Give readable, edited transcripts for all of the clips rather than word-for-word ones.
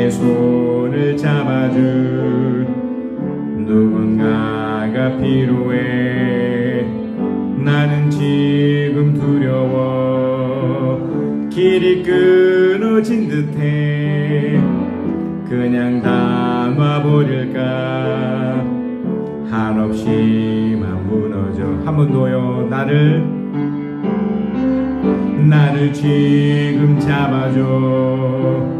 나의 손을 잡아줄 누군가가 필요해. 나는 지금 두려워. 길이 끊어진 듯해. 그냥 다 놔버릴까. 한없이만 무너져. 한 번 더요. 나를 지금 잡아줘.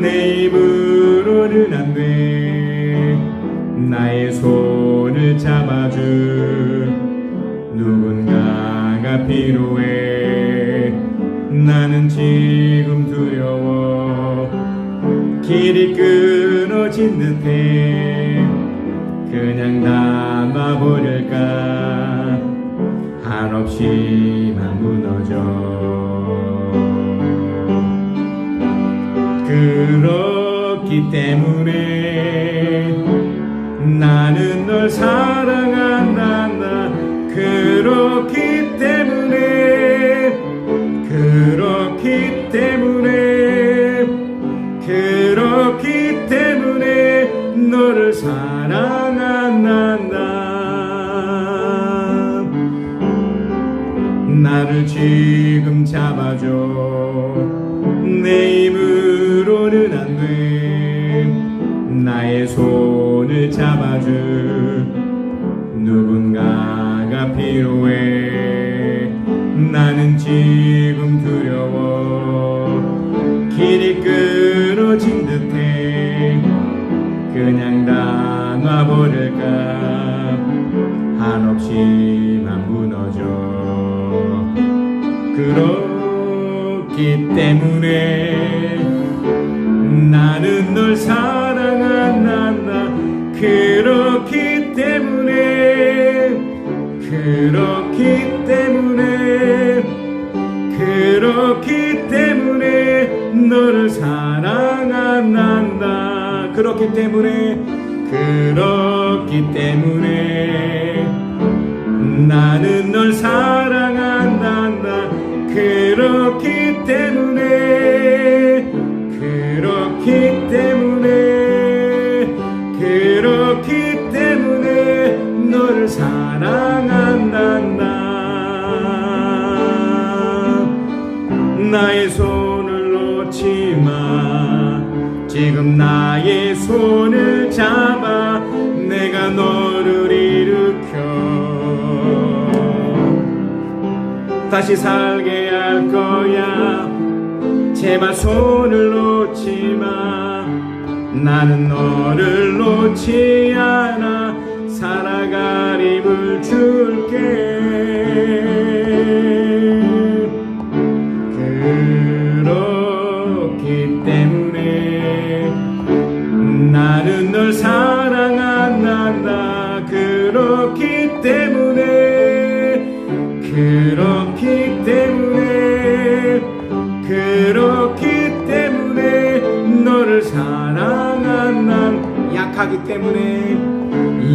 내 힘으로는 안 돼. 나의 손을 잡아줄 누군가가 필요해. 나는 지금 두려워. 길이 끊어진 듯해. 그냥 다 놔버릴까. 한없이만 무너져. 그렇기 때문에 나는 널 사랑한다. 그렇기 때문에 너를 사랑한다. 나를 지금 잡아줘. 내 힘으로는 안 돼. 나의 손을 잡아줄 누군가가 필요해. 나는 지금 두려워. 길이 끊어진 듯해. 그냥 다 놔버릴까. 한없이만 무너져. 그렇기 때문에 나는 널 사랑한다. 그렇기 때문에 너를 사랑한다. 그렇기 때문에 나는 널 사랑한다. 그렇기 때문에 너를 사랑한다. 나의 손을 놓지 마. 지금 나의 손을 잡아. 내가 너를 일으켜 다시 살게 할 거야. 제발 손을 놓지 마. 나는 너를 놓지 않아. 살아갈 힘을 줄게. 그렇기 때문에 나는 널 사랑한다. 그렇기 때문에 너를 사랑한다.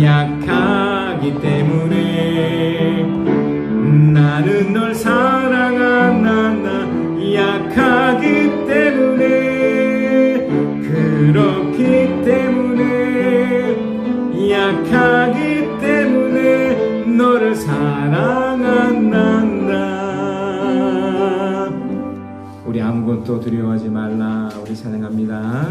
약하기 때문에 나는 널 사랑한다. 약하기 때문에 너를 사랑한다. 우리 아무것도 두려워하지 말라. 우리 찬양합니다.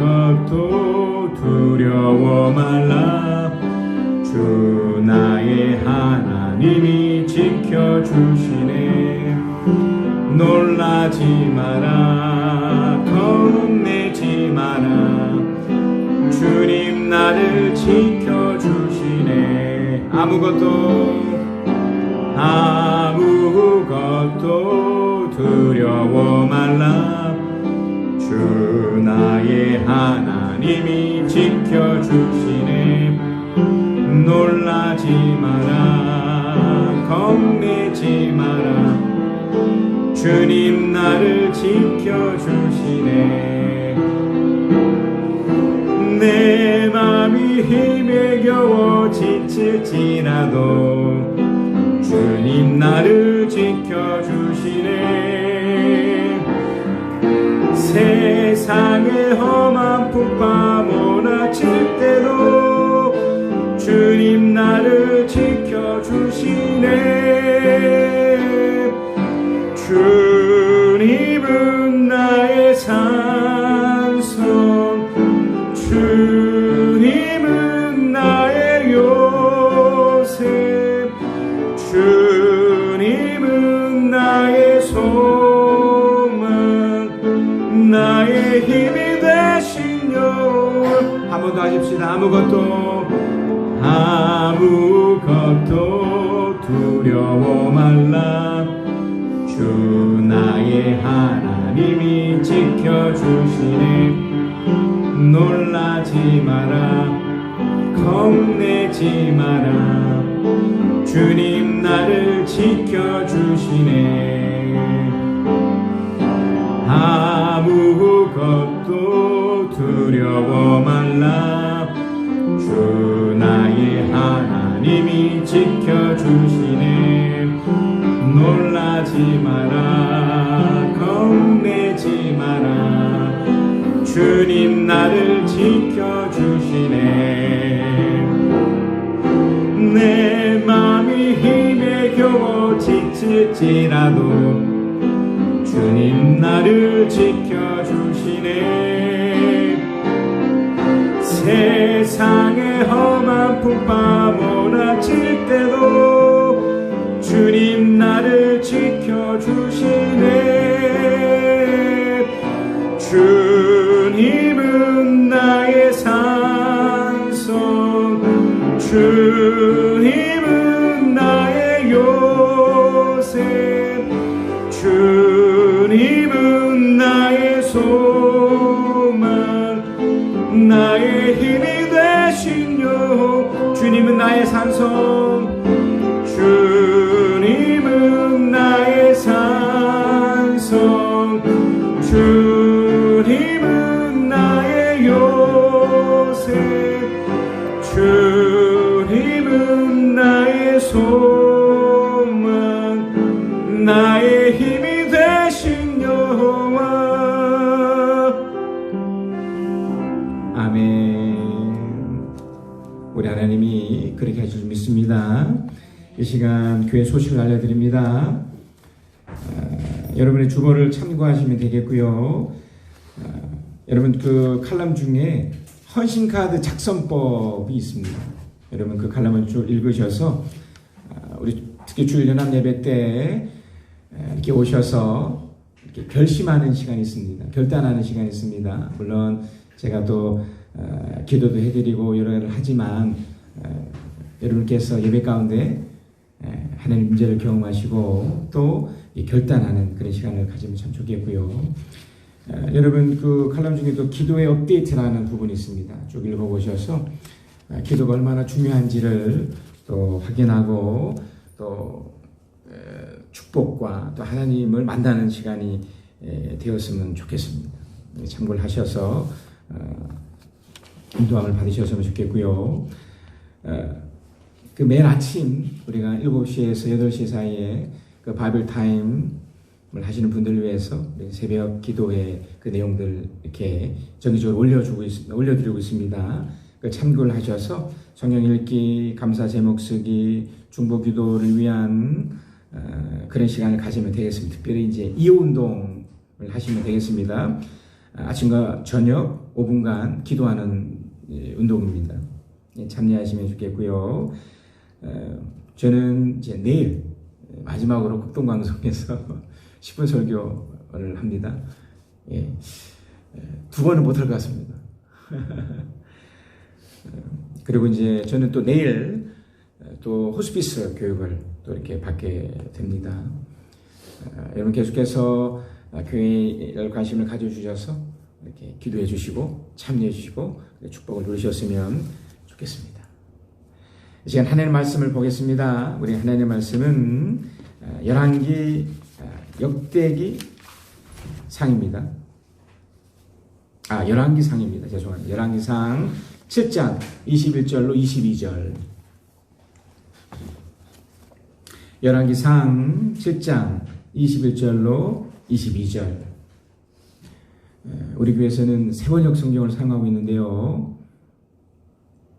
아무것도 두려워 말라. 주 나의 하나님이 지켜주시네. 놀라지 마라. 겁내지 마라. 주님 나를 지켜주시네. 아무것도 두려워 말라. 주 나의 하나님이 지켜주시네. 놀라지 마라. 겁내지 마라. 주님 나를 지켜주시네. 내 맘 힘에 겨워 지칠지라도 주님 나를 지켜주시네. 세상의 험한 풍파 몰아칠 때도 주님 나를 지켜주시네. 주님은 나의 산성, 주님은 나의 요새, 주님은 나의 소망, 나의 힘이 되신 영원. 한 번 더 하십시다. 아무것도 두려워 말라. 주 나의 하나님이 지켜주시네. 놀라지 마라, 겁내지 마라. 주님 나를 지켜주시네. 아무것도 두려워 말라. 주 나의 하나님이 지켜주시네. 놀라지 마라, 겁내지 마라. 주님 나를 지켜주시네. 내 맘이 힘에 겨워 지칠지라도 주님 나를 지켜주시네. 세상의 험한 풍파 몰아칠 때도 주님 나를 지켜주시네. 주님은 나의 산성, 주님은 나의 요새, 주님은 나의 소망, 나의 힘이 되신 여호와. 주님은 나의 산성, 주님은 나의 산성, 주님은 나의 요새, 주님은 나의 소망, 나의 힘이 되신 여호와. 아멘. 우리 하나님이 그렇게 하실 줄 믿습니다. 이 시간 교회 소식을 알려드립니다. 여러분의 주보를 참고하시면 되겠고요. 여러분 그 칼럼 중에 헌신카드 작성법이 있습니다. 여러분 그 칼럼을 쭉 읽으셔서 우리 특히 주일 연합 예배 때 이렇게 오셔서 이렇게 결심하는 시간이 있습니다. 결단하는 시간이 있습니다. 물론 제가 또 기도도 해드리고 여러 가지를 하지만 여러분께서 예배 가운데 하나님 문제를 경험하시고 또 결단하는 그런 시간을 가지면 참 좋겠고요. 여러분 그 칼럼 중에도 기도의 업데이트라는 부분이 있습니다. 쭉 읽어보셔서 기도가 얼마나 중요한지를 또 확인하고 또 축복과 또 하나님을 만나는 시간이 되었으면 좋겠습니다. 참고를 하셔서 인도함을 받으셨으면 좋겠고요. 그 매일 아침 우리가 7시에서 8시 사이에 그 바이블 타임을 하시는 분들을 위해서 새벽 기도의 그 내용들 이렇게 정기적으로 올려드리고 있습니다. 그 참고를 하셔서 성경 읽기, 감사 제목 쓰기, 중보 기도를 위한 그런 시간을 가지면 되겠습니다. 특별히 이제 이호 운동을 하시면 되겠습니다. 아침과 저녁 5분간 기도하는 운동입니다. 참여하시면 좋겠고요. 저는 이제 내일 마지막으로 국동방송에서 10분 설교를 합니다. 예, 2번은 못할 것 같습니다. 그리고 이제 저는 또 내일 또 호스피스 교육을 또 이렇게 받게 됩니다. 여러분 계속해서 교회에 관심을 가져주셔서 이렇게 기도해 주시고 참여해 주시고 축복을 누리셨으면 좋겠습니다. 이 시간 하나님의 말씀을 보겠습니다. 우리 하나님의 말씀은 열왕기 역대기 상입니다. 열왕기 상입니다. 죄송합니다. 열왕기상 7장 21절로 22절. 열왕기상 7장 21절로 22절. 우리 교회에서는 세번역 성경을 사용하고 있는데요.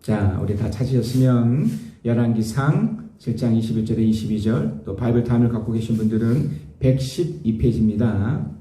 자, 우리 다 찾으셨으면 열왕기상 7장 21절에 22절, 또 바이블 타임을 갖고 계신 분들은 112페이지입니다.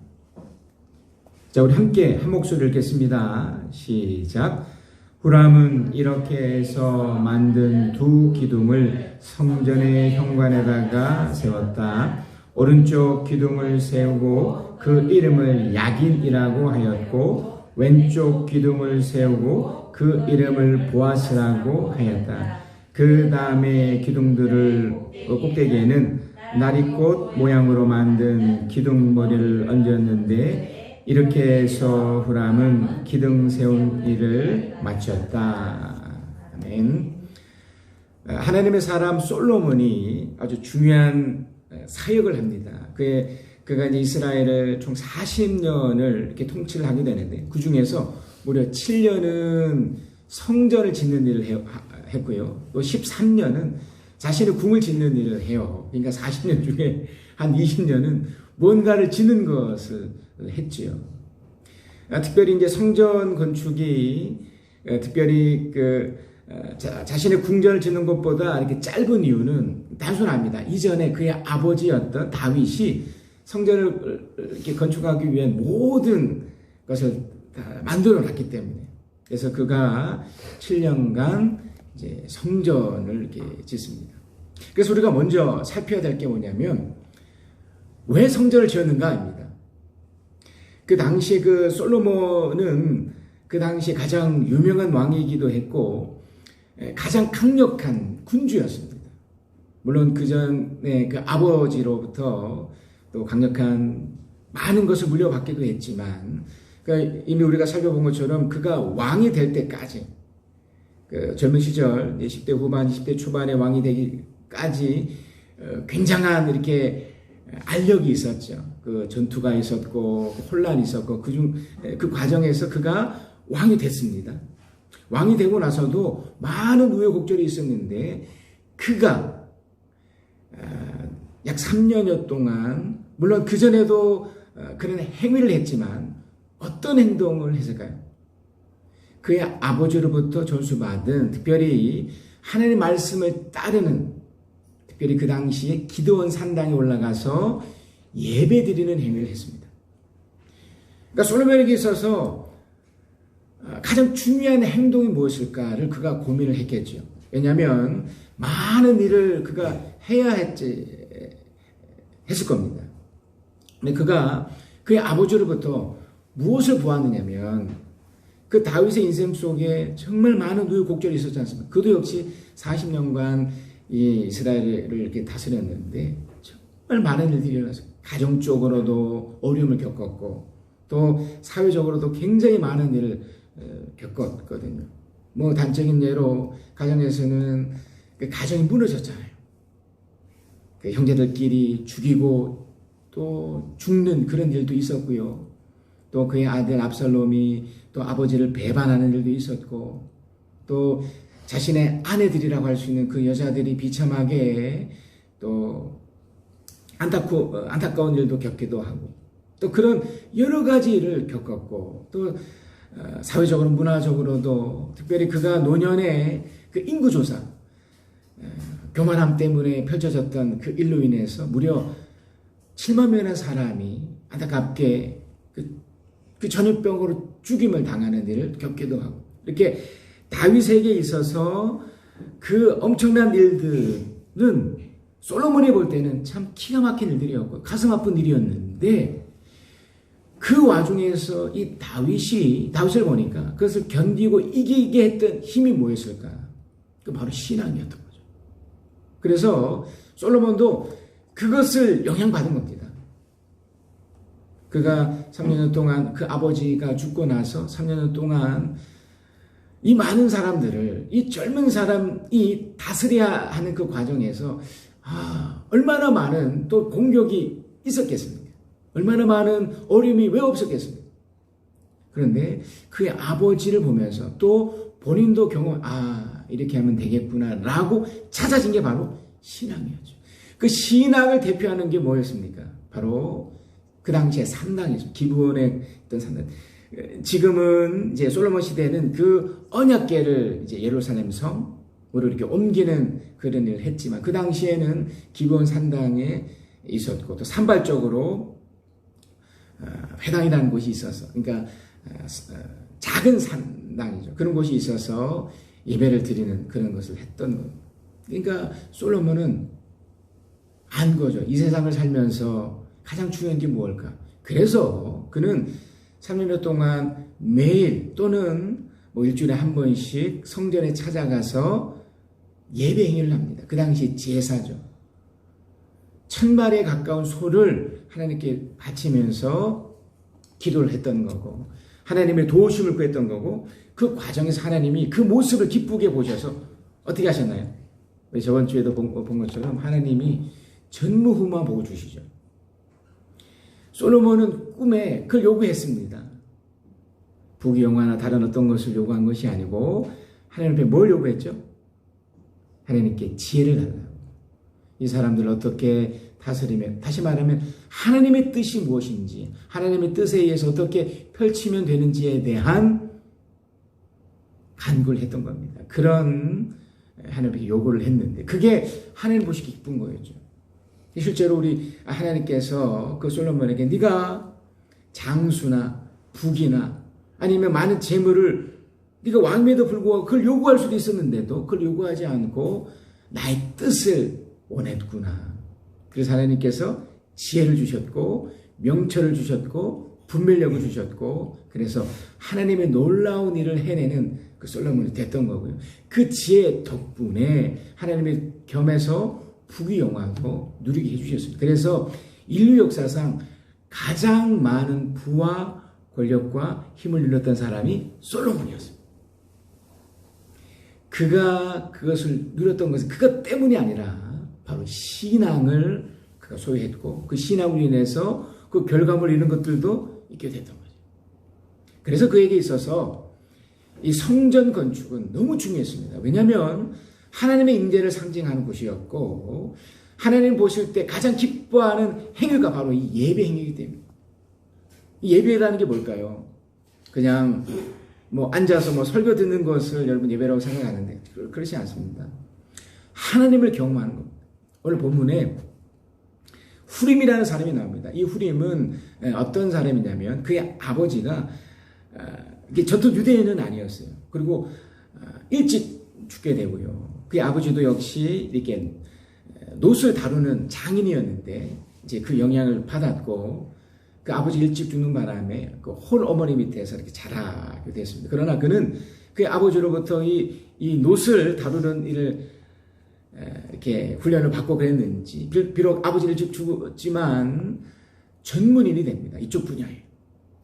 자, 우리 함께 한 목소리 읽겠습니다. 시작. 후람은 이렇게 해서 만든 두 기둥을 성전의 현관에다가 세웠다. 오른쪽 기둥을 세우고 그 이름을 야긴이라고 하였고, 왼쪽 기둥을 세우고 그 이름을 보아스라고 하였다. 그 다음에 기둥들을 꼭대기에는 나리꽃 모양으로 만든 기둥머리를 얹었는데, 이렇게 해서 후람은 기둥 세운 일을 마쳤다. 아멘. 하나님의 사람 솔로몬이 아주 중요한 사역을 합니다. 그가 이제 이스라엘을 총 40년을 이렇게 통치를 하게 되는데, 그 중에서 무려 7년은 성전을 짓는 일을 했고요. 또 13년은 자신의 궁을 짓는 일을 해요. 그러니까 40년 중에 한 20년은 뭔가를 짓는 것을 했지요. 특별히 이제 성전 건축이 특별히 자신의 궁전을 짓는 것보다 이렇게 짧은 이유는 단순합니다. 이전에 그의 아버지였던 다윗이 성전을 이렇게 건축하기 위한 모든 것을 다 만들어 놨기 때문에, 그래서 그가 7년간 이제 성전을 이렇게 짓습니다. 그래서 우리가 먼저 살펴야 될 게 뭐냐면, 왜 성전을 지었는가입니다. 그 당시에 그 솔로몬은 그 당시에 가장 유명한 왕이기도 했고, 가장 강력한 군주였습니다. 물론 그 전에 그 아버지로부터 또 강력한 많은 것을 물려받기도 했지만, 그러니까 이미 우리가 살펴본 것처럼 그가 왕이 될 때까지, 그 젊은 시절 10대 후반, 20대 초반의 왕이 되기까지 굉장한 이렇게 알력이 있었죠. 그 전투가 있었고 혼란이 있었고 그 과정에서 그가 왕이 됐습니다. 왕이 되고 나서도 많은 우여곡절이 있었는데, 그가 약 3년여 동안, 물론 그 전에도 그런 행위를 했지만 어떤 행동을 했을까요? 그의 아버지로부터 전수받은, 특별히 하나님의 말씀을 따르는, 특별히 그 당시에 기드온 산당에 올라가서 예배 드리는 행위를 했습니다. 그러니까 솔로몬에게 있어서 가장 중요한 행동이 무엇일까를 그가 고민을 했겠죠. 왜냐하면 많은 일을 그가 해야 했을 겁니다. 근데 그가 그의 아버지로부터 무엇을 보았느냐면, 그 다윗의 인생 속에 정말 많은 우여곡절이 있었지 않습니까? 그도 역시 40년간 이 이스라엘을 이렇게 다스렸는데 정말 많은 일들이 일어났어요. 가정적으로도 어려움을 겪었고, 또 사회적으로도 굉장히 많은 일을 겪었거든요. 뭐 단적인 예로 가정에서는 그 가정이 무너졌잖아요. 그 형제들끼리 죽이고 또 죽는 그런 일도 있었고요. 또 그의 아들 압살롬이 또 아버지를 배반하는 일도 있었고, 또 자신의 아내들이라고 할 수 있는 그 여자들이 비참하게 또 안타까운 일도 겪기도 하고, 또 그런 여러 가지 일을 겪었고, 또 사회적으로 문화적으로도 특별히 그가 노년에 그 인구조사, 교만함 때문에 펼쳐졌던 그 일로 인해서 무려 7만 명의 사람이 안타깝게 그 전염병으로 죽임을 당하는 일을 겪기도 하고, 이렇게 다윗에게 있어서 그 엄청난 일들은 솔로몬이 볼 때는 참 기가 막힌 일들이었고 가슴 아픈 일이었는데, 그 와중에서 이 다윗을 보니까 그것을 견디고 이기게 했던 힘이 뭐였을까? 그 바로 신앙이었던 거죠. 그래서 솔로몬도 그것을 영향받은 겁니다. 그가 3년 동안, 그 아버지가 죽고 나서 3년 동안 이 많은 사람들을, 이 젊은 사람이 다스려야 하는 그 과정에서 얼마나 많은 또 공격이 있었겠습니까? 얼마나 많은 어려움이 왜 없었겠습니까? 그런데 그의 아버지를 보면서 또 본인도 이렇게 하면 되겠구나 라고 찾아진 게 바로 신앙이었죠. 그 신앙을 대표하는 게 뭐였습니까? 바로 그 당시에 산당이죠. 기브온에 있던 산당. 지금은 이제 솔로몬 시대에는 그 언약궤를 이제 예루살렘 성으로 이렇게 옮기는 그런 일을 했지만 그 당시에는 기브온 산당에 있었고 또 산발적으로 회당이라는 곳이 있어서 그러니까 작은 산당이죠. 그런 곳이 있어서 예배를 드리는 그런 것을 했던 것. 그러니까 솔로몬은 안 거죠. 이 세상을 살면서 가장 중요한 게 무엇일까? 그래서 그는 3년여 동안 매일 또는 뭐 일주일에 한 번씩 성전에 찾아가서 예배 행위를 합니다. 그 당시 제사죠. 1000마리에 가까운 소를 하나님께 바치면서 기도를 했던 거고 하나님의 도우심을 구했던 거고 그 과정에서 하나님이 그 모습을 기쁘게 보셔서 어떻게 하셨나요? 저번 주에도 본 것처럼 하나님이 전무후무한 복을 주시죠. 솔로몬은 꿈에 그걸 요구했습니다. 부귀영화나 다른 어떤 것을 요구한 것이 아니고 하나님 앞에 뭘 요구했죠? 하나님께 지혜를 달라고. 이 사람들을 어떻게 다스리며 다시 말하면 하나님의 뜻이 무엇인지 하나님의 뜻에 의해서 어떻게 펼치면 되는지에 대한 간구를 했던 겁니다. 그런 하나님께 요구를 했는데 그게 하나님 보시기 기쁜 거였죠. 실제로 우리 하나님께서 그 솔로몬에게 네가 장수나 부귀나 아니면 많은 재물을 네가 왕임에도 불구하고 그걸 요구할 수도 있었는데도 그걸 요구하지 않고 나의 뜻을 원했구나. 그래서 하나님께서 지혜를 주셨고 명철을 주셨고 분별력을 주셨고 그래서 하나님의 놀라운 일을 해내는 그 솔로몬이 됐던 거고요. 그 지혜 덕분에 하나님의 겸해서 부귀영화도 누리게 해주셨습니다. 그래서 인류 역사상 가장 많은 부와 권력과 힘을 누렸던 사람이 솔로몬이었습니다. 그가 그것을 누렸던 것은 그것 때문이 아니라 바로 신앙을 그가 소유했고 그 신앙으로 인해서 그 결과물을 이룬 것들도 있게 됐던 거죠. 그래서 그에게 있어서 이 성전 건축은 너무 중요했습니다. 왜냐하면 하나님의 임재를 상징하는 곳이었고 하나님 보실 때 가장 기뻐하는 행위가 바로 이 예배 행위이기 때문에 이 예배라는 게 뭘까요? 그냥 뭐 앉아서 뭐 설교 듣는 것을 여러분 예배라고 생각하는데 그렇지 않습니다. 하나님을 경험하는 겁니다. 오늘 본문에 후림이라는 사람이 나옵니다. 이 후림은 어떤 사람이냐면 그의 아버지가 이게 전통 유대인은 아니었어요. 그리고 일찍 죽게 되고요. 그의 아버지도 역시 이렇게 노술 다루는 장인이었는데 이제 그 영향을 받았고 그 아버지 일찍 죽는 바람에 그 홀 어머니 밑에서 이렇게 자라게 됐습니다. 그러나 그는 그의 아버지로부터 이 노술 다루는 일을 이렇게 훈련을 받고 그랬는지 비록 아버지를 일찍 죽었지만 전문인이 됩니다. 이쪽 분야에.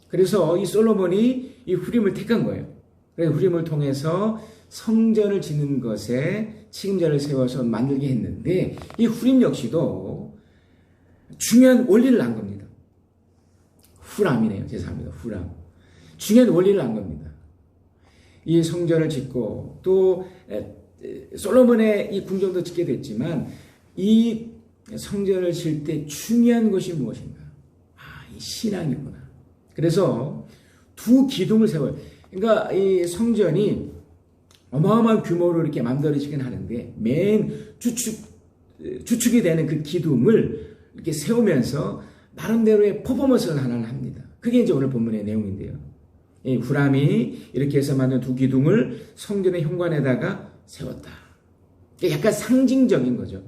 그래서 이 솔로몬이 이 후림을 택한 거예요. 그래서 후림을 통해서 성전을 짓는 것에 책임자를 세워서 만들게 했는데 이 후림 역시도 중요한 원리를 안 겁니다. 후람이네요. 죄송합니다. 후람. 중요한 원리를 안 겁니다. 이 성전을 짓고 또 솔로몬의 이 궁전도 짓게 됐지만 이 성전을 질 때 중요한 것이 무엇인가? 이 신앙이구나. 그래서 두 기둥을 세워요. 그러니까 이 성전이 어마어마한 규모로 이렇게 만들어지긴 하는데 맨 주축이 되는 그 기둥을 이렇게 세우면서 나름대로의 퍼포먼스를 하나를 합니다. 그게 이제 오늘 본문의 내용인데요. 이 후람이 이렇게 해서 만든 두 기둥을 성전의 현관에다가 세웠다. 약간 상징적인 거죠.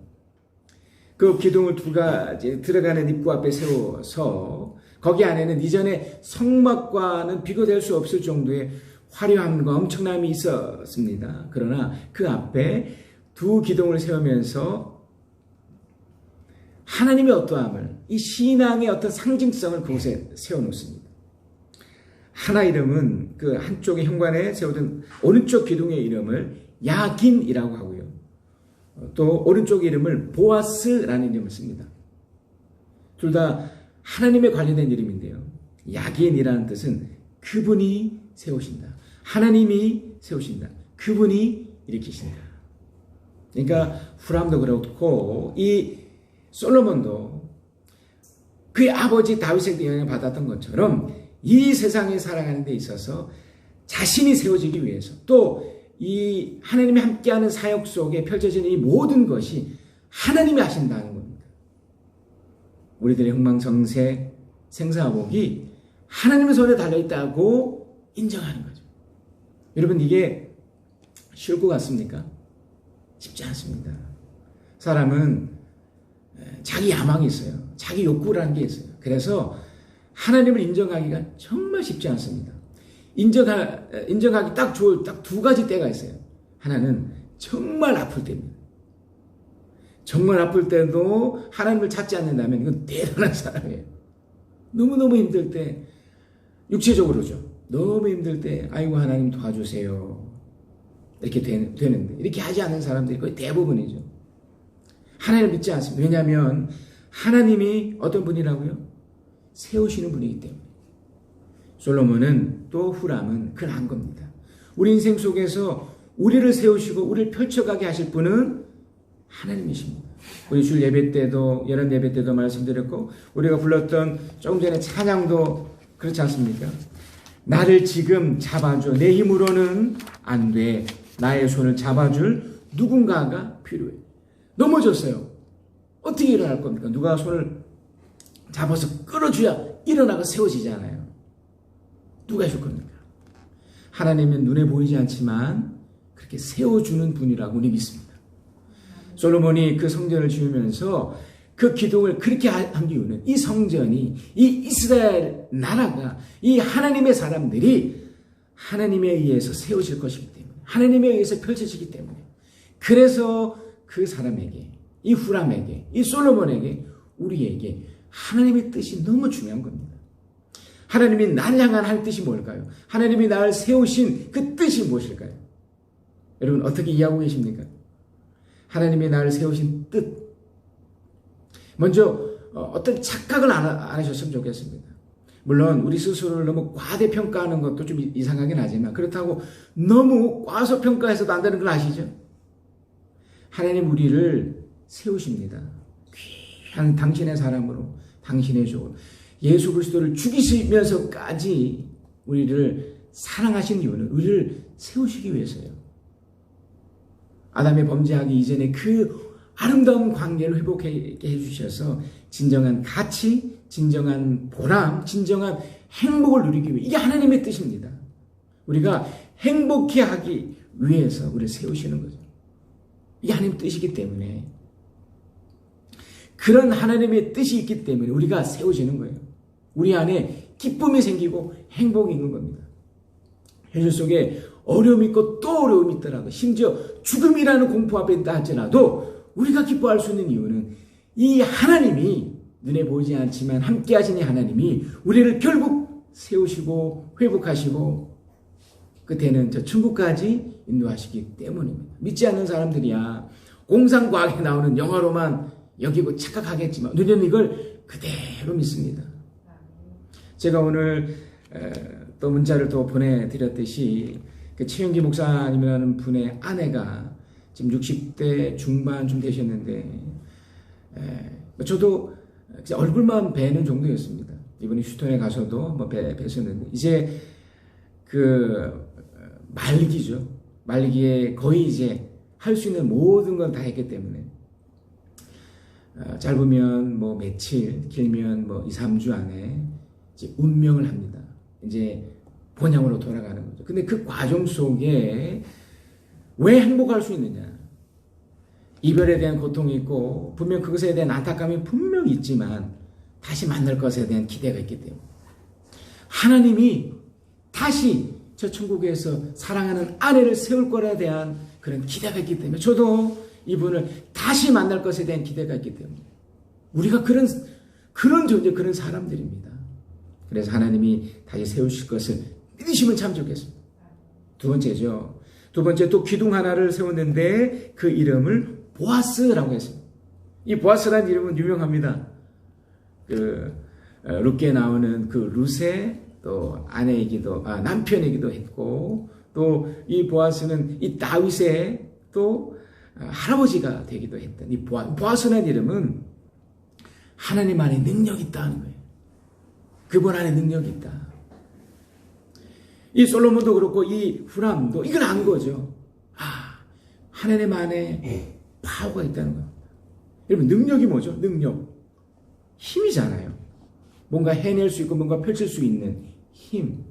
그 기둥을 두 가지 들어가는 입구 앞에 세워서 거기 안에는 이전의 성막과는 비교될 수 없을 정도의 화려함과 엄청남이 있었습니다. 그러나 그 앞에 두 기둥을 세우면서 하나님의 어떠함을, 이 신앙의 어떤 상징성을 그곳에 세워놓습니다. 하나 이름은 그 한쪽의 현관에 세우던 오른쪽 기둥의 이름을 야긴이라고 하고요. 또 오른쪽 이름을 보아스라는 이름을 씁니다. 둘 다 하나님에 관련된 이름인데요. 야긴이라는 뜻은 그분이 세우신다. 하나님이 세우신다. 그분이 일으키신다. 그러니까 후람도 그렇고 이 솔로몬도 그의 아버지 다윗에게 영향을 받았던 것처럼 이 세상에 살아가는 데 있어서 자신이 세워지기 위해서 또 이 하나님이 함께하는 사역 속에 펼쳐지는 이 모든 것이 하나님이 하신다는 겁니다. 우리들의 흥망성쇠 생사복이 하나님의 손에 달려있다고 인정하는 거죠. 여러분 이게 쉬울 것 같습니까? 쉽지 않습니다. 사람은 자기 야망이 있어요. 자기 욕구라는 게 있어요. 그래서 하나님을 인정하기가 정말 쉽지 않습니다. 인정하기 딱 좋을 딱 두 가지 때가 있어요. 하나는 정말 아플 때입니다. 정말 아플 때도 하나님을 찾지 않는다면 이건 대단한 사람이에요. 너무너무 힘들 때 육체적으로죠. 너무 힘들 때 아이고 하나님 도와주세요. 이렇게 되는데 이렇게 하지 않는 사람들이 거의 대부분이죠. 하나님을 믿지 않습니다. 왜냐하면 하나님이 어떤 분이라고요? 세우시는 분이기 때문에. 솔로몬은 또 후람은 그러한 겁니다. 우리 인생 속에서 우리를 세우시고 우리를 펼쳐가게 하실 분은 하나님이십니다. 우리 줄 예배 때도 여름 예배 때도 말씀드렸고 우리가 불렀던 조금 전에 찬양도 그렇지 않습니까? 나를 지금 잡아줘. 내 힘으로는 안 돼. 나의 손을 잡아줄 누군가가 필요해. 넘어졌어요. 어떻게 일어날 겁니까? 누가 손을 잡아서 끌어줘야 일어나고 세워지잖아요. 누가 해줄 겁니까? 하나님은 눈에 보이지 않지만 그렇게 세워주는 분이라고 우리 믿습니다. 솔로몬이 그 성전을 지으면서 그 기둥을 그렇게 한 이유는 이 성전이 이 이스라엘 나라가 이 하나님의 사람들이 하나님에 의해서 세워질 것이기 때문에 하나님에 의해서 펼쳐지기 때문에 그래서 그 사람에게 이 후람에게 이 솔로몬에게 우리에게 하나님의 뜻이 너무 중요한 겁니다. 하나님이 나를 향한 할 뜻이 뭘까요? 하나님이 나를 세우신 그 뜻이 무엇일까요? 여러분 어떻게 이해하고 계십니까? 하나님이 나를 세우신 뜻. 먼저 어떤 착각을 안 하셨으면 좋겠습니다. 물론 우리 스스로를 너무 과대평가하는 것도 좀 이상하긴 하지만 그렇다고 너무 과소평가해서도 안 되는 걸 아시죠? 하나님 우리를 세우십니다. 귀한 당신의 사람으로 당신의 종으로 예수 그리스도를 죽이시면서까지 우리를 사랑하신 이유는 우리를 세우시기 위해서요. 아담의 범죄하기 이전에 그 아름다운 관계를 회복하게 해주셔서 진정한 가치, 진정한 보람, 진정한 행복을 누리기 위해 이게 하나님의 뜻입니다. 우리가 행복해 하기 위해서 우리를 세우시는 거죠. 이게 하나님의 뜻이기 때문에 그런 하나님의 뜻이 있기 때문에 우리가 세워지는 거예요. 우리 안에 기쁨이 생기고 행복이 있는 겁니다. 현실 속에 어려움이 있고 또 어려움이 있더라도 심지어 죽음이라는 공포 앞에 있다 할지라도 우리가 기뻐할 수 있는 이유는 이 하나님이 눈에 보이지 않지만 함께 하시는 하나님이 우리를 결국 세우시고 회복하시고 끝에는 저 천국까지 인도하시기 때문입니다. 믿지 않는 사람들이야 공상과학에 나오는 영화로만 여기고 착각하겠지만 우리는 이걸 그대로 믿습니다. 제가 오늘 또 문자를 또 보내드렸듯이 그 최영기 목사님이라는 분의 아내가 지금 60대 중반쯤 되셨는데 저도 얼굴만 뵈는 정도였습니다. 이번에 휴턴에 가서도 뭐 뵀었는데 이제 그 말기죠. 말기에 거의 이제 할 수 있는 모든 건 다 했기 때문에 짧으면 뭐 며칠, 길면 뭐 2, 3주 안에 이제 운명을 합니다. 이제 본향으로 돌아가는 거죠. 근데 그 과정 속에 왜 행복할 수 있느냐? 이별에 대한 고통이 있고 분명 그것에 대한 안타까움이 분명히 있지만 다시 만날 것에 대한 기대가 있기 때문에 하나님이 다시 저 천국에서 사랑하는 아내를 세울 거에 대한 그런 기대가 있기 때문에 저도 이분을 다시 만날 것에 대한 기대가 있기 때문에 우리가 그런 존재, 그런 사람들입니다. 그래서 하나님이 다시 세우실 것을 믿으시면 참 좋겠습니다. 두 번째죠. 두 번째 또 기둥 하나를 세웠는데 그 이름을 보아스라고 했습니다. 이 보아스라는 이름은 유명합니다. 그 룻기에 나오는 그 룻의 또 남편이기도 했고, 또 이 보아스는 이 다윗의 또 할아버지가 되기도 했던 이 보아스라는 이름은 하나님 안에 능력이 있다는 거예요. 그분 안에 능력이 있다. 이 솔로몬도 그렇고 이 후람도 이걸 안 거죠. 하나님 안에 파워가 있다는 거예요. 여러분, 능력이 뭐죠? 능력. 힘이잖아요. 뭔가 해낼 수 있고 뭔가 펼칠 수 있는 힘.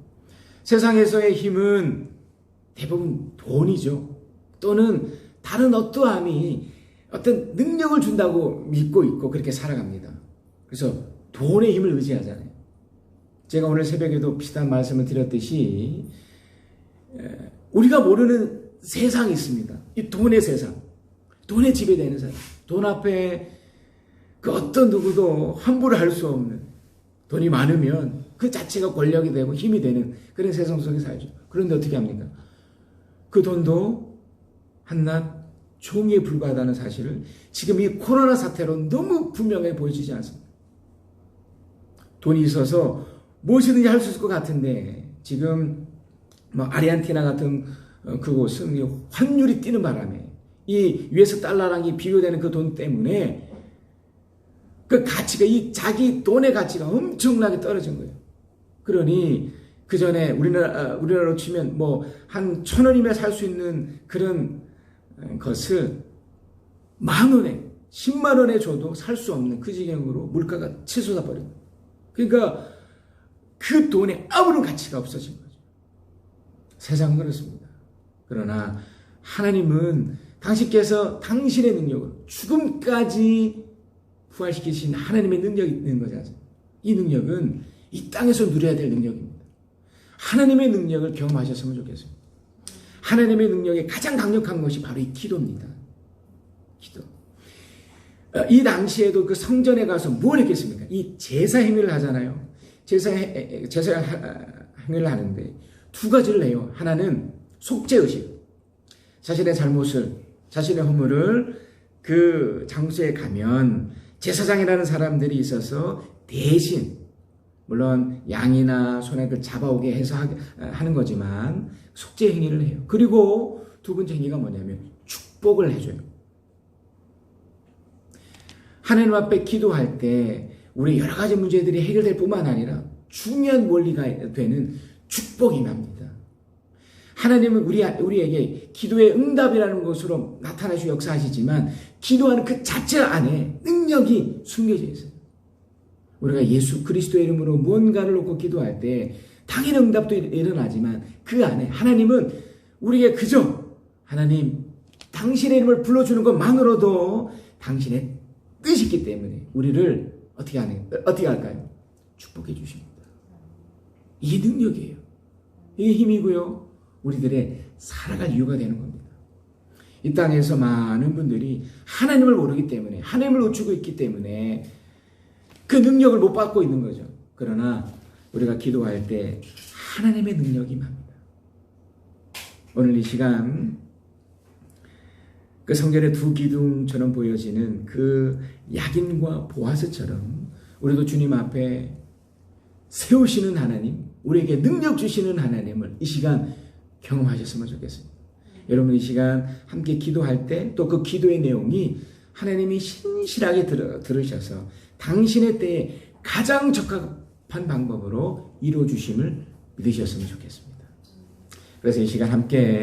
세상에서의 힘은 대부분 돈이죠. 또는 다른 어떠함이 어떤 능력을 준다고 믿고 있고 그렇게 살아갑니다. 그래서 돈의 힘을 의지하잖아요. 제가 오늘 새벽에도 비슷한 말씀을 드렸듯이 우리가 모르는 세상이 있습니다. 이 돈의 세상. 돈에 지배되는 사람. 돈 앞에 그 어떤 누구도 함부로 할 수 없는, 돈이 많으면 그 자체가 권력이 되고 힘이 되는 그런 세상 속에 살죠. 그런데 어떻게 합니까? 그 돈도 한낱 종이에 불과하다는 사실을 지금 이 코로나 사태로 너무 분명하게 보여지지 않습니다. 돈이 있어서 무엇이든지 할 수 있을 것 같은데 지금 아르헨티나 같은 그곳은 환율이 뛰는 바람에 이 US 달러랑 이 비교되는 그 돈 때문에 그 가치가, 이 자기 돈의 가치가 엄청나게 떨어진 거예요. 그러니 그 전에 우리나라로 치면 한 1,000원이면 살 수 있는 그런 것을 10,000원에 10만 원에 줘도 살 수 없는 그 지경으로 물가가 치솟아 버립니다. 그러니까 그 돈에 아무런 가치가 없어진 거죠. 세상은 그렇습니다. 그러나 하나님은 당신께서 당신의 능력으로 죽음까지 부활시키신 하나님의 능력이 있는 거죠. 이 능력은 이 땅에서 누려야 될 능력입니다. 하나님의 능력을 경험하셨으면 좋겠습니다. 하나님의 능력의 가장 강력한 것이 바로 이 기도입니다. 기도. 이 당시에도 그 성전에 가서 뭘 했겠습니까? 이 제사 행위를 하잖아요. 제사 행위를 하는데 두 가지를 해요. 하나는 속죄의식. 자신의 잘못을, 자신의 허물을 그 장소에 가면 제사장이라는 사람들이 있어서 대신, 물론 양이나 소나기를 잡아오게 해서 하는 거지만 속죄 행위를 해요. 그리고 두 번째 행위가 뭐냐면 축복을 해줘요. 하나님 앞에 기도할 때 우리 여러 가지 문제들이 해결될 뿐만 아니라 중요한 원리가 되는 축복이 임합니다. 하나님은 우리에게 기도의 응답이라는 것으로 나타나시고 역사하시지만 기도하는 그 자체 안에 능력이 숨겨져 있어요. 우리가 예수 그리스도의 이름으로 무언가를 놓고 기도할 때 당연히 응답도 일어나지만 그 안에 하나님은 우리에게 그저 하나님 당신의 이름을 불러주는 것만으로도 당신의 뜻이 있기 때문에 우리를 어떻게 할까요? 축복해 주십니다. 이게 능력이에요. 이게 힘이고요. 우리들의 살아갈 이유가 되는 겁니다. 이 땅에서 많은 분들이 하나님을 모르기 때문에, 하나님을 놓치고 있기 때문에 그 능력을 못 받고 있는 거죠. 그러나 우리가 기도할 때 하나님의 능력이 임합니다. 오늘 이 시간 그 성전의 두 기둥처럼 보여지는 그 야긴과 보아스처럼 우리도 주님 앞에 세우시는 하나님, 우리에게 능력 주시는 하나님을 이 시간 경험하셨으면 좋겠습니다. 여러분 이 시간 함께 기도할 때 또 그 기도의 내용이 하나님이 신실하게 들으셔서 당신의 때에 가장 적합한 방법으로 이루어주심을 믿으셨으면 좋겠습니다. 그래서 이 시간 함께